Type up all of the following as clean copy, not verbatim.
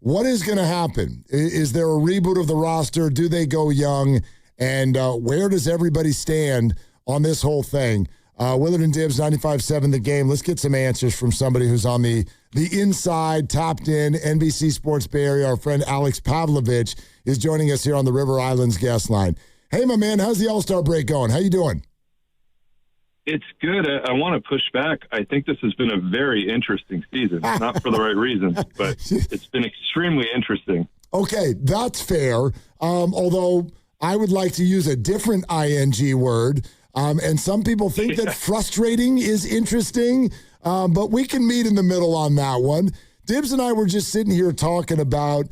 What is going to happen? Is there a reboot of the roster? Do they go young? And where does everybody stand on this whole thing? Willard and Dibbs, 95.7 The Game. Let's get some answers from somebody who's on the inside, tapped in, NBC Sports Bay Area. Our friend Alex Pavlovic is joining us here on the River Islands guest line. Hey, my man, how's the All-Star break going? How you doing? It's good. I want to push back. I think this has been a very interesting season. Not for the right reasons, but it's been extremely interesting. Okay, that's fair. Although I would like to use a different ING word. And some people think that frustrating is interesting, but we can meet in the middle on that one. Dibbs and I were just sitting here talking about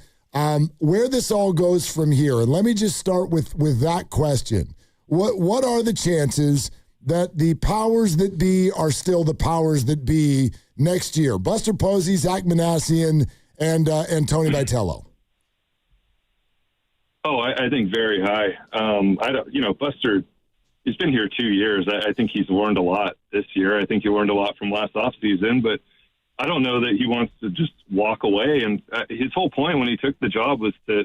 where this all goes from here. And let me just start with that question. What are the chances that the powers that be are still the powers that be next year? Buster Posey, Zack Minasian, and Tony Vitello. Oh, I think very high. Buster, he's been here 2 years. I think he's learned a lot this year. I think he learned a lot from last offseason, but I don't know that he wants to just walk away. And his whole point when he took the job was to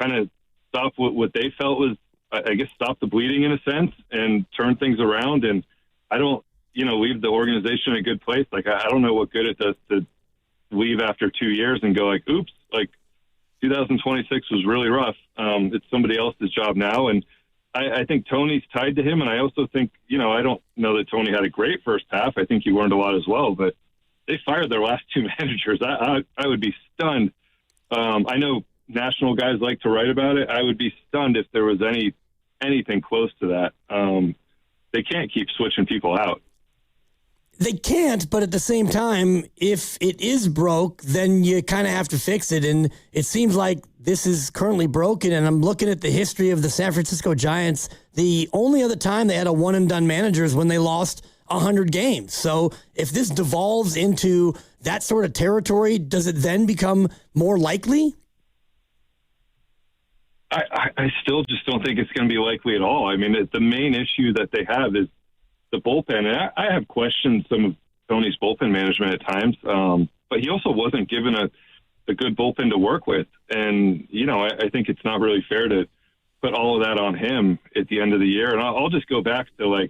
kind of stop what they felt was, I guess, stop the bleeding in a sense and turn things around. And I don't, leave the organization in a good place. Like, I don't know what good it does to leave after 2 years and go like, oops, like 2026 was really rough. It's somebody else's job now. And I think Tony's tied to him. And I also think, I don't know that Tony had a great first half. I think he learned a lot as well, but they fired their last two managers. I would be stunned. I know national guys like to write about it. I would be stunned if there was anything close to that. They can't keep switching people out. They can't, but at the same time, if it is broke, then you kind of have to fix it. And it seems like this is currently broken. And I'm looking at the history of the San Francisco Giants. The only other time they had a one-and-done manager is when they lost 100 games. So if this devolves into that sort of territory, does it then become more likely? I still just don't think it's going to be likely at all. I mean, the main issue that they have is the bullpen. And I have questioned some of Tony's bullpen management at times, but he also wasn't given a good bullpen to work with. And, I think it's not really fair to put all of that on him at the end of the year. And I'll just go back to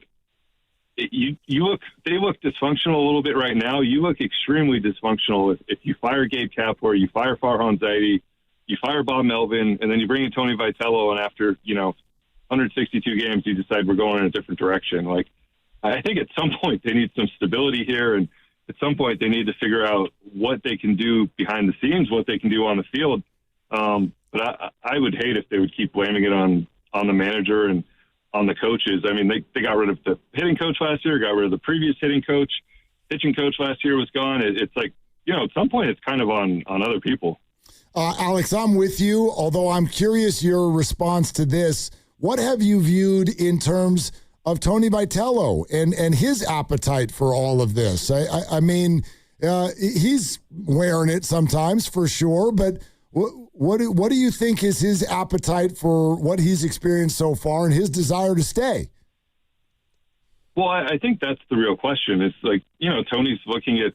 they look dysfunctional a little bit right now. You look extremely dysfunctional if you fire Gabe Kapler, you fire Farhan Zaidi, you fire Bob Melvin, and then you bring in Tony Vitello, and after, 162 games, you decide we're going in a different direction. Like, I think at some point they need some stability here, and at some point they need to figure out what they can do behind the scenes, what they can do on the field. But I would hate if they would keep blaming it on the manager and on the coaches. I mean, they got rid of the hitting coach last year, got rid of the previous hitting coach. Pitching coach last year was gone. It's like, at some point it's kind of on other people. Alex, I'm with you, although I'm curious your response to this. What have you viewed in terms of Tony Vitello and his appetite for all of this? I mean, he's wearing it sometimes for sure, but what do you think is his appetite for what he's experienced so far and his desire to stay? Well, I think that's the real question. It's like, Tony's looking at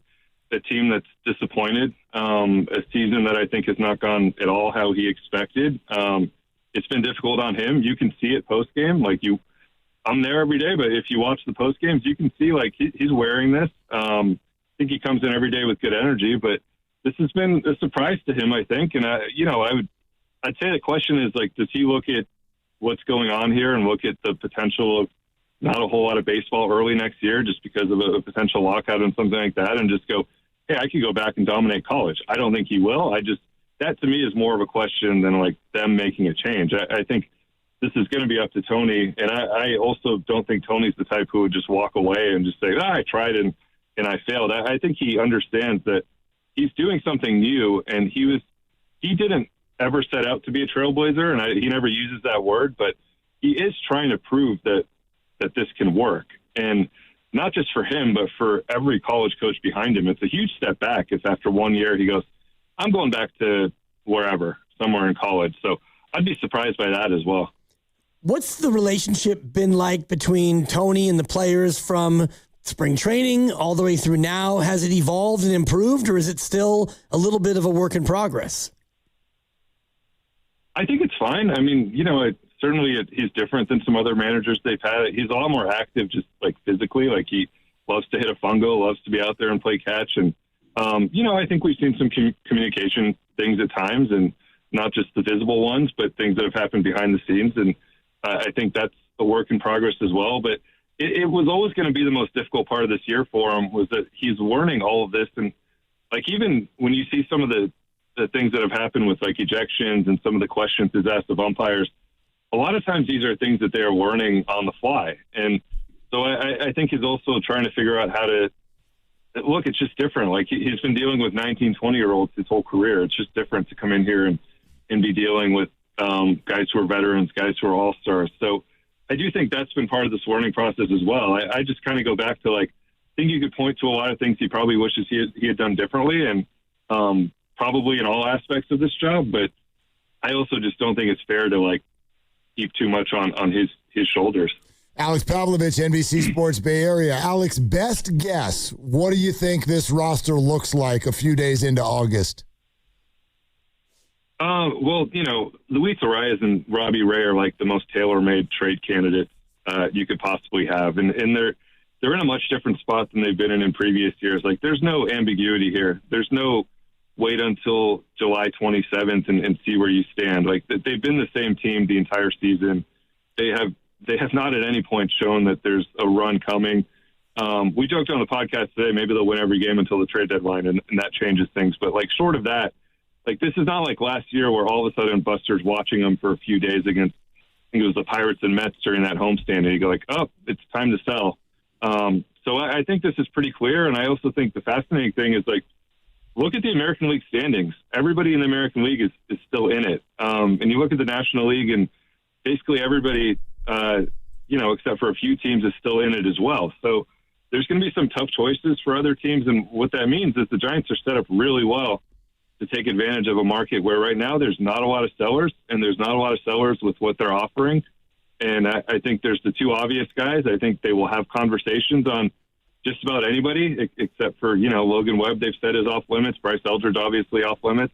a team that's disappointed, a season that I think has not gone at all how he expected. It's been difficult on him. You can see it post-game. I'm there every day, but if you watch the post-games, you can see, he's wearing this. I think he comes in every day with good energy, but this has been a surprise to him, I think. And, I'd say the question is, does he look at what's going on here and look at the potential of not a whole lot of baseball early next year just because of a potential lockout and something like that, and just go, hey, I could go back and dominate college? I don't think he will. That to me is more of a question than them making a change. I think this is going to be up to Tony. And I also don't think Tony's the type who would just walk away and just say, I tried and I failed. I think he understands that he's doing something new, and he didn't ever set out to be a trailblazer, and he never uses that word, but he is trying to prove that this can work. And not just for him, but for every college coach behind him. It's a huge step back if after 1 year he goes, I'm going back to wherever, somewhere in college. So I'd be surprised by that as well. What's the relationship been like between Tony and the players from spring training all the way through now? Has it evolved and improved, or is it still a little bit of a work in progress? I think it's fine. I mean, certainly he's different than some other managers they've had. He's a lot more active, just like physically. Like he loves to hit a fungo, loves to be out there and play catch. And, I think we've seen some communication things at times, and not just the visible ones, but things that have happened behind the scenes. And I think that's a work in progress as well. But it was always going to be the most difficult part of this year for him, was that he's learning all of this. And like, even when you see some of the things that have happened with like ejections and some of the questions he's asked of umpires, a lot of times these are things that they are learning on the fly. And so I think he's also trying to figure out how to look. It's just different. Like he's been dealing with 19, 20-year-olds his whole career. It's just different to come in here and be dealing with guys who are veterans, guys who are all-stars. So I do think that's been part of this learning process as well. I just kind of go back to, like, I think you could point to a lot of things he probably wishes he had done differently, and probably in all aspects of this job. But I also just don't think it's fair to, like, keep too much on his shoulders. Alex Pavlovic, NBC Sports Bay Area. Alex, best guess, what do you think this roster looks like a few days into August? Well, Luis Arias and Robbie Ray are like the most tailor-made trade candidates you could possibly have. And they're in a much different spot than they've been in previous years. Like, there's no ambiguity here. There's no wait until July 27th and see where you stand. Like, they've been the same team the entire season. They have not at any point shown that there's a run coming. We joked on the podcast today, maybe they'll win every game until the trade deadline, and that changes things. But, like, short of that, like, this is not like last year where all of a sudden Buster's watching them for a few days against, I think it was the Pirates and Mets during that homestand, and you go like, oh, it's time to sell. So I think this is pretty clear, and I also think the fascinating thing is, like, look at the American League standings. Everybody in the American League is still in it. And you look at the National League, and basically everybody, except for a few teams, is still in it as well. So there's going to be some tough choices for other teams, and what that means is the Giants are set up really well to take advantage of a market where right now there's not a lot of sellers, and there's not a lot of sellers with what they're offering. And I think there's the two obvious guys. I think they will have conversations on just about anybody except for, Logan Webb, they've said is off limits. Bryce Eldridge, obviously off limits.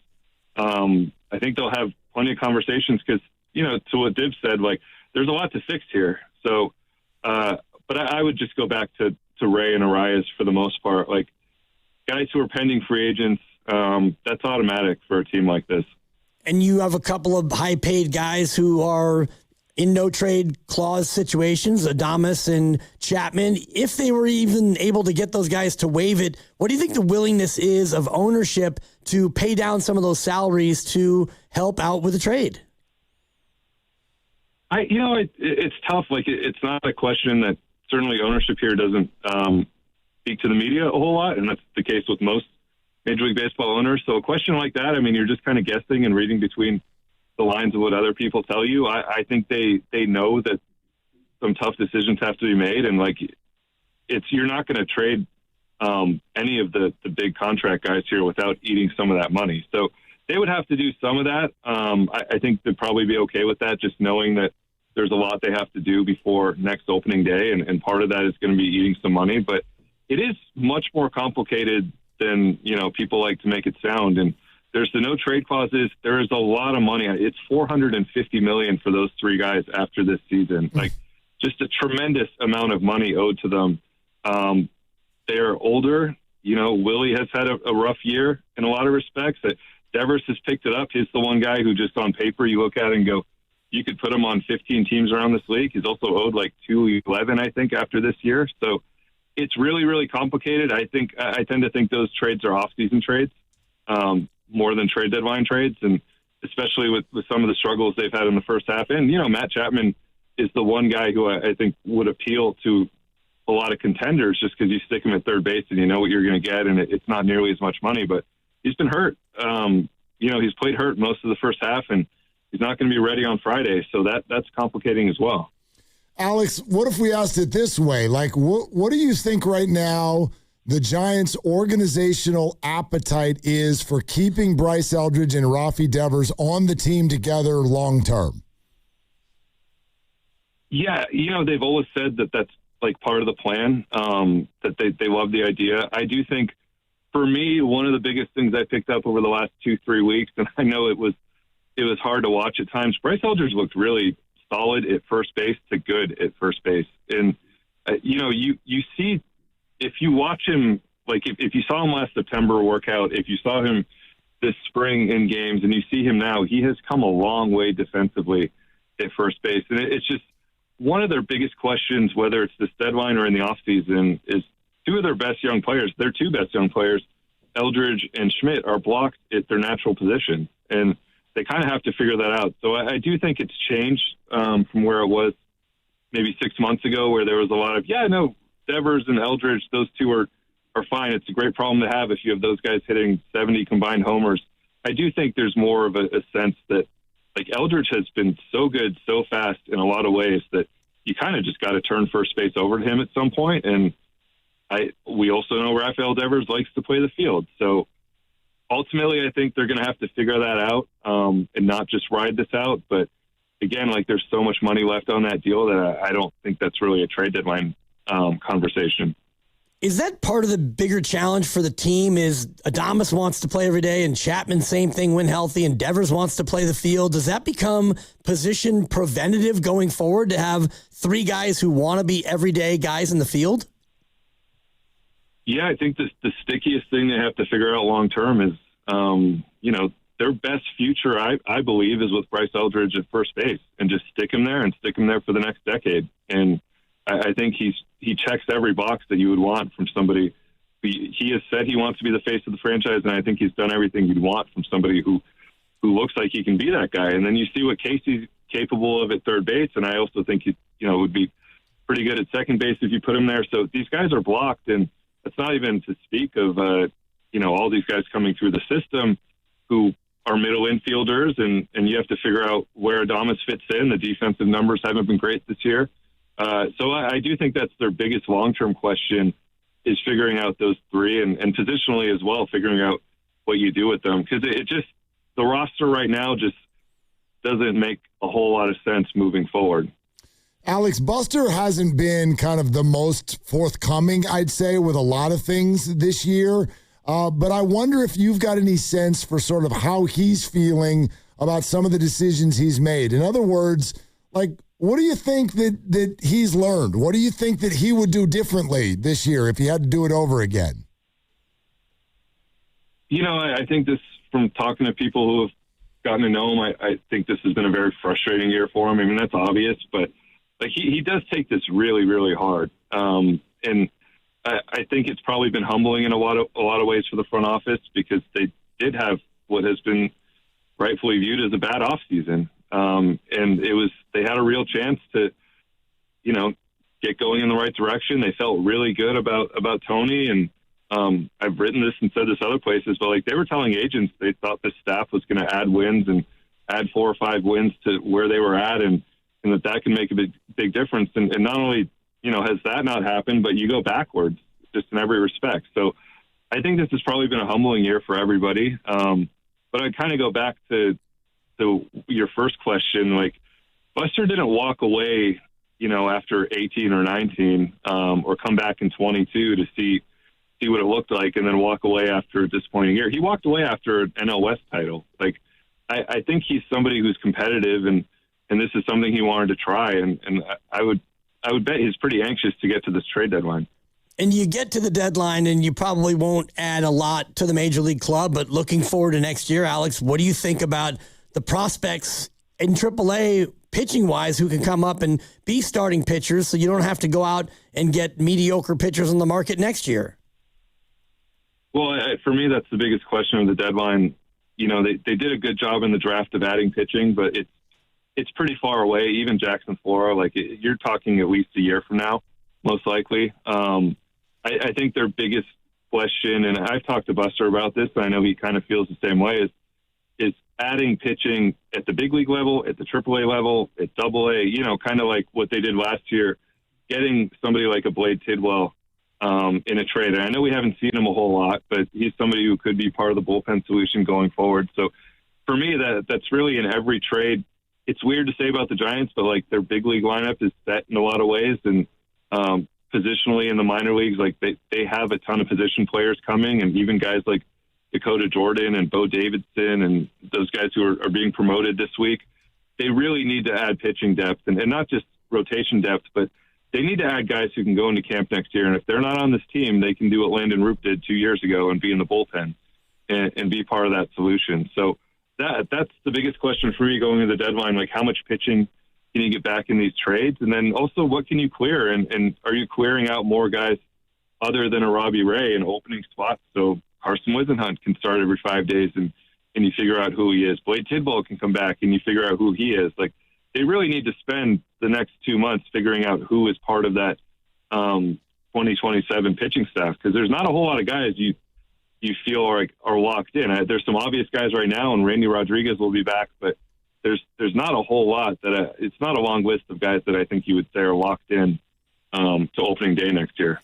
I think they'll have plenty of conversations because, to what Dib said, like, there's a lot to fix here. So, but I would just go back to Ray and Arias for the most part. Like, guys who are pending free agents, that's automatic for a team like this. And you have a couple of high-paid guys who are in no-trade clause situations, Adames and Chapman. If they were even able to get those guys to waive it, what do you think the willingness is of ownership to pay down some of those salaries to help out with the trade? It's tough. Like, it's not a question that certainly ownership here doesn't speak to the media a whole lot, and that's the case with most Major League Baseball owners. So a question like that, I mean, you're just kind of guessing and reading between the lines of what other people tell you. I think they know that some tough decisions have to be made, and like, you're not going to trade any of the big contract guys here without eating some of that money. So they would have to do some of that. I think they'd probably be okay with that, just knowing that there's a lot they have to do before next opening day, and part of that is going to be eating some money. But it is much more complicated than people like to make it sound. And there's the no trade clauses. There is a lot of money. It's $450 million for those three guys after this season. Like, just a tremendous amount of money owed to them. They're older. Willie has had a rough year in a lot of respects. Devers has picked it up. He's the one guy who just on paper you look at and go, you could put him on 15 teams around this league. He's also owed like $211, I think, after this year. So it's really, really complicated. I tend to think those trades are off-season trades more than trade deadline trades, and especially with some of the struggles they've had in the first half. And, Matt Chapman is the one guy who I think would appeal to a lot of contenders just because you stick him at third base and you know what you're going to get, and it's not nearly as much money. But he's been hurt. He's played hurt most of the first half, and he's not going to be ready on Friday. So that's complicating as well. Alex, what if we asked it this way? Like, what do you think right now the Giants' organizational appetite is for keeping Bryce Eldridge and Rafi Devers on the team together long-term? Yeah, they've always said that that's like part of the plan, that they love the idea. I do think, for me, one of the biggest things I picked up over the last 2-3 weeks, and I know it was it was hard to watch at times. Bryce Eldridge looked really solid at first base to good at first base. And, you see, if you watch him, like if you saw him last September workout, if you saw him this spring in games and you see him now, he has come a long way defensively at first base. And it's just one of their biggest questions, whether it's this deadline or in the offseason, is two of their best young players, their two best young players, Eldridge and Schmidt, are blocked at their natural position. And they kind of have to figure that out. So I do think it's changed from where it was maybe 6 months ago, where there was a lot of, Devers and Eldridge, those two are fine. It's a great problem to have if you have those guys hitting 70 combined homers. I do think there's more of a sense that, like, Eldridge has been so good so fast in a lot of ways that you kind of just got to turn first base over to him at some point. And we also know Rafael Devers likes to play the field. So ultimately, I think they're going to have to figure that out and not just ride this out. But again, like, there's so much money left on that deal that I don't think that's really a trade deadline conversation. Is that part of the bigger challenge for the team? Is Adames wants to play every day and Chapman, same thing when healthy, and Devers wants to play the field? Does that become position preventative going forward to have three guys who want to be everyday guys in the field? Yeah, I think the stickiest thing they have to figure out long term is, their best future, I believe, is with Bryce Eldridge at first base, and just stick him there for the next decade. And I think he checks every box that you would want from somebody. He has said he wants to be the face of the franchise, and I think he's done everything you'd want from somebody who looks like he can be that guy. And then you see what Casey's capable of at third base, and I also think he would be pretty good at second base if you put him there. So these guys are blocked, and that's not even to speak of all these guys coming through the system who are middle infielders, and you have to figure out where Adames fits in. The defensive numbers haven't been great this year. So I do think that's their biggest long-term question, is figuring out those three, and positionally as well, figuring out what you do with them. Because the roster right now just doesn't make a whole lot of sense moving forward. Alex, Buster hasn't been kind of the most forthcoming, I'd say, with a lot of things this year. But I wonder if you've got any sense for sort of how he's feeling about some of the decisions he's made. In other words, like, what do you think that he's learned? What do you think that he would do differently this year if he had to do it over again? I think this, from talking to people who have gotten to know him, I think this has been a very frustrating year for him. I mean, that's obvious, but like he does take this really, really hard. And I think it's probably been humbling in a lot of ways for the front office, because they did have what has been rightfully viewed as a bad offseason. And they had a real chance to, get going in the right direction. They felt really good about Tony, and I've written this and said this other places, but like, they were telling agents they thought the staff was going to add wins and add 4 or 5 wins to where they were at, and that can make a big difference. And not only, has that not happened, but you go backwards just in every respect. So I think this has probably been a humbling year for everybody. But I kind of go back to your first question. Like, Buster didn't walk away, after 18 or 19, or come back in 22 to see what it looked like, and then walk away after a disappointing year. He walked away after an NL West title. Like, I think he's somebody who's competitive, and this is something he wanted to try. And I would bet he's pretty anxious to get to this trade deadline. And you get to the deadline, and you probably won't add a lot to the Major League club, but looking forward to next year, Alex, what do you think about the prospects in AAA pitching-wise who can come up and be starting pitchers, so you don't have to go out and get mediocre pitchers on the market next year? Well, for me, that's the biggest question of the deadline. They did a good job in the draft of adding pitching, but it's pretty far away. Even Jackson Flora, like, you're talking at least a year from now, most likely. I think their biggest question, and I've talked to Buster about this, and I know he kind of feels the same way, is adding pitching at the big league level, at the AAA level, at AA, kind of like what they did last year, getting somebody like a Blade Tidwell in a trade. And I know we haven't seen him a whole lot, but he's somebody who could be part of the bullpen solution going forward. So for me, that's really in every trade. It's weird to say about the Giants, but like, their big league lineup is set in a lot of ways, and positionally in the minor leagues, like they have a ton of position players coming, and even guys like Dakota Jordan and Bo Davidson and those guys who are being promoted this week, they really need to add pitching depth and not just rotation depth, but they need to add guys who can go into camp next year. And if they're not on this team, they can do what Landon Roop did 2 years ago and be in the bullpen and be part of that solution. So that's the biggest question for me going into the deadline. Like, how much pitching can you get back in these trades? And then also, what can you clear? And are you clearing out more guys other than a Robbie Ray in opening spots? So Carson Wisenhunt can start every 5 days and you figure out who he is. Blade Tidball can come back and you figure out who he is. Like, they really need to spend the next 2 months figuring out who is part of that 2027 pitching staff, because there's not a whole lot of guys you feel are locked in. There's some obvious guys right now, and Randy Rodriguez will be back, but there's not a whole lot it's not a long list of guys that I think you would say are locked in to opening day next year.